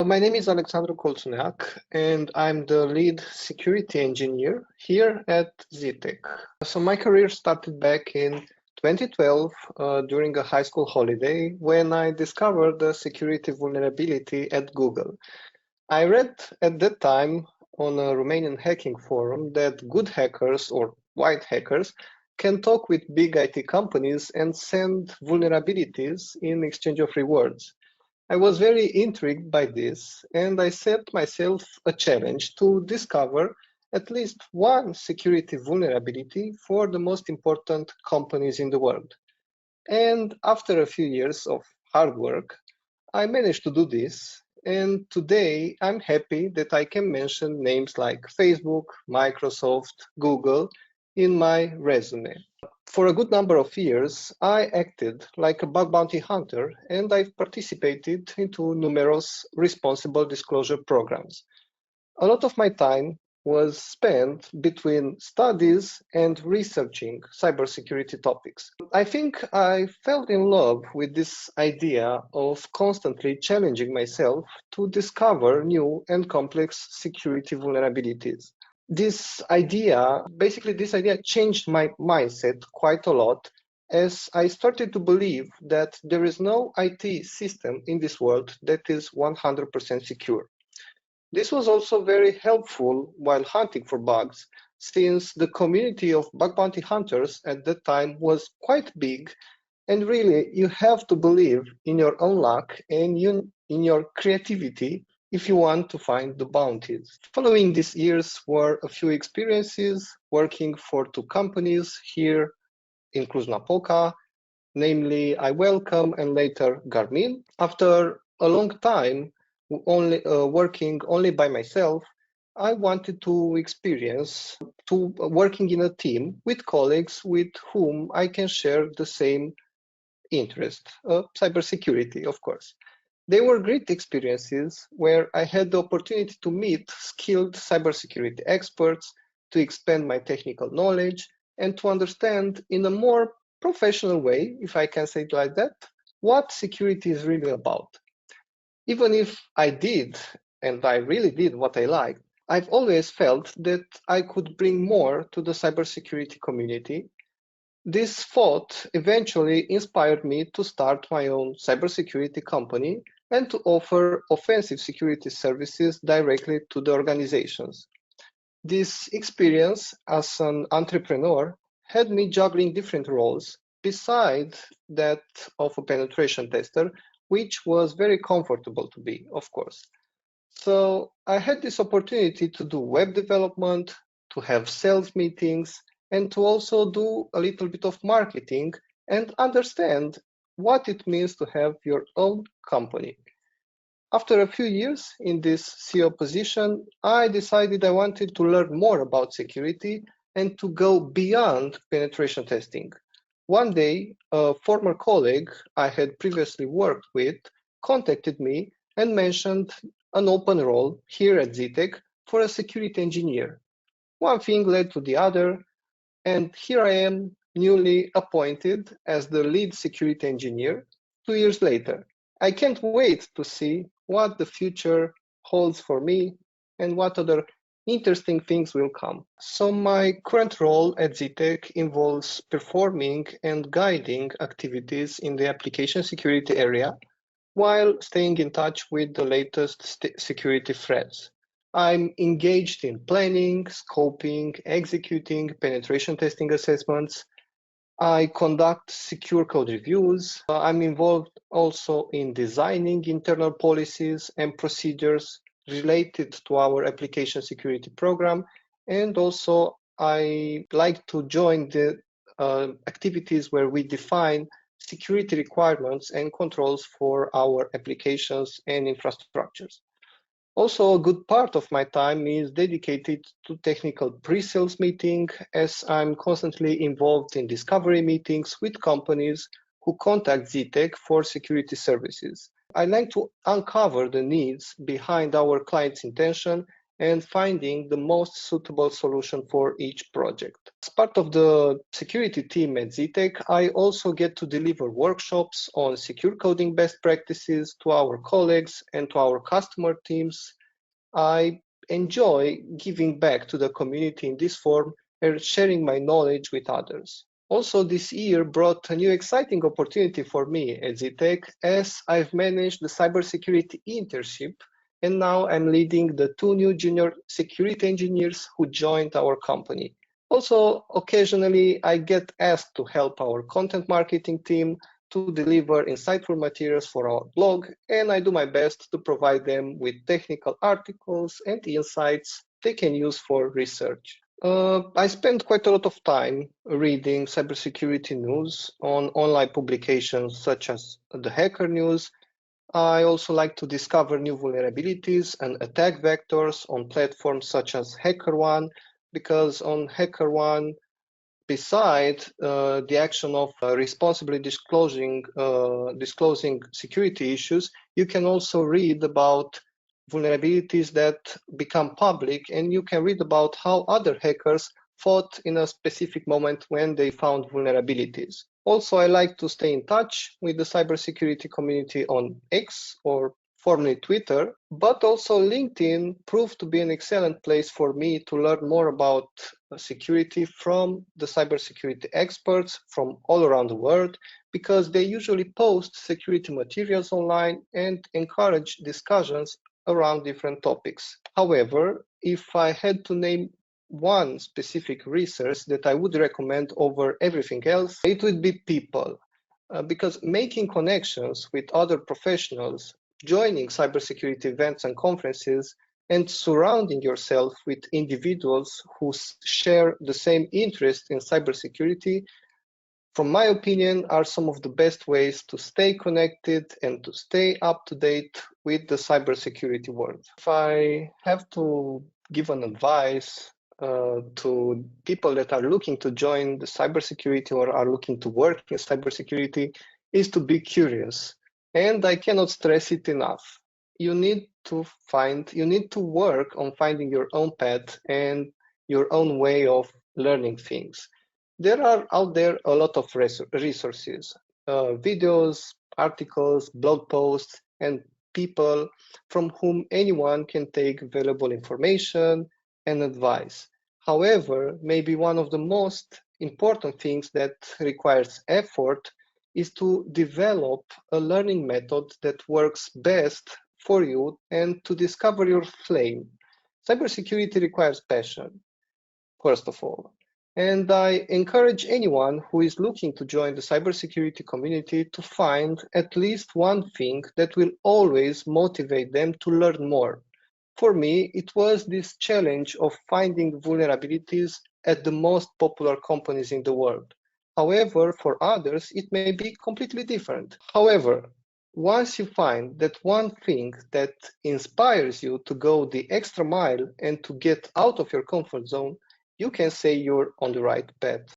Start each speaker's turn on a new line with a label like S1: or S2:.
S1: My name is Alexandru COLţUNEAC, and I'm the lead security engineer here at Zitec. So my career started back in 2012 during a high school holiday when I discovered the security vulnerability at Google. I read at that time on a Romanian hacking forum that good hackers or white hackers can talk with big IT companies and send vulnerabilities in exchange of rewards. I was very intrigued by this, and I set myself a challenge to discover at least one security vulnerability for the most important companies in the world. And after a few years of hard work, I managed to do this. And today I'm happy that I can mention names like Facebook, Microsoft, Google in my resume. For a good number of years, I acted like a bug bounty hunter, and I've participated into numerous responsible disclosure programs. A lot of my time was spent between studies and researching cybersecurity topics. I think I fell in love with this idea of constantly challenging myself to discover new and complex security vulnerabilities. This idea changed my mindset quite a lot as I started to believe that there is no IT system in this world that is 100% secure. This was also very helpful while hunting for bugs, since the community of bug bounty hunters at that time was quite big, and really you have to believe in your own luck and in your creativity if you want to find the bounties. Following these years were a few experiences working for two companies here in Cluj-Napoca, namely iWelcome and later Garmin. After a long time working only by myself, I wanted to experience to working in a team with colleagues with whom I can share the same interest, cybersecurity, of course. They were great experiences where I had the opportunity to meet skilled cybersecurity experts, to expand my technical knowledge, and to understand in a more professional way, if I can say it like that, what security is really about. Even if I did, and I really did what I liked, I've always felt that I could bring more to the cybersecurity community. This thought eventually inspired me to start my own cybersecurity company and to offer offensive security services directly to the organizations. This experience as an entrepreneur had me juggling different roles beside that of a penetration tester, which was very comfortable to be, of course. So I had this opportunity to do web development, to have sales meetings, and to also do a little bit of marketing and understand what it means to have your own company. After a few years in this CEO position, I decided I wanted to learn more about security and to go beyond penetration testing. One day, a former colleague I had previously worked with contacted me and mentioned an open role here at Zitec for a security engineer. One thing led to the other, and here I am, newly appointed as the lead security engineer 2 years later. I can't wait to see what the future holds for me and what other interesting things will come. So my current role at Zitec involves performing and guiding activities in the application security area while staying in touch with the latest security threats. I'm engaged in planning, scoping, executing penetration testing assessments. I conduct secure code reviews. I'm involved also in designing internal policies and procedures related to our application security program. And also, I like to join the activities where we define security requirements and controls for our applications and infrastructures. Also, a good part of my time is dedicated to technical pre-sales meeting, as I'm constantly involved in discovery meetings with companies who contact Zitec for security services. I like to uncover the needs behind our client's intention and finding the most suitable solution for each project. As part of the security team at Zitec, I also get to deliver workshops on secure coding best practices to our colleagues and to our customer teams. I enjoy giving back to the community in this form and sharing my knowledge with others. Also, this year brought a new exciting opportunity for me at Zitec, as I've managed the cybersecurity internship, and now I'm leading the 2 new junior security engineers who joined our company. Also, occasionally I get asked to help our content marketing team to deliver insightful materials for our blog, and I do my best to provide them with technical articles and insights they can use for research. I spend quite a lot of time reading cybersecurity news on online publications such as the Hacker News. I also like to discover new vulnerabilities and attack vectors on platforms such as HackerOne, because on HackerOne, beside the action of responsibly disclosing security issues, you can also read about vulnerabilities that become public, and you can read about how other hackers fought in a specific moment when they found vulnerabilities. Also, I like to stay in touch with the cybersecurity community on X, or formerly Twitter, but also LinkedIn proved to be an excellent place for me to learn more about security from the cybersecurity experts from all around the world, because they usually post security materials online and encourage discussions around different topics. However, if I had to name one specific resource that I would recommend over everything else, it would be people. Because making connections with other professionals, joining cybersecurity events and conferences, and surrounding yourself with individuals who share the same interest in cybersecurity, from my opinion, are some of the best ways to stay connected and to stay up to date with the cybersecurity world. If I have to give an advice to people that are looking to join the cybersecurity or are looking to work in cybersecurity, is to be curious. And I cannot stress it enough. You need to work on finding your own path and your own way of learning things. There are out there a lot of resources, videos, articles, blog posts, and people from whom anyone can take valuable information and advice. However, maybe one of the most important things that requires effort is to develop a learning method that works best for you and to discover your flame. Cybersecurity requires passion, first of all. And I encourage anyone who is looking to join the cybersecurity community to find at least one thing that will always motivate them to learn more. For me, it was this challenge of finding vulnerabilities at the most popular companies in the world. However, for others, it may be completely different. However, once you find that one thing that inspires you to go the extra mile and to get out of your comfort zone, you can say you're on the right path.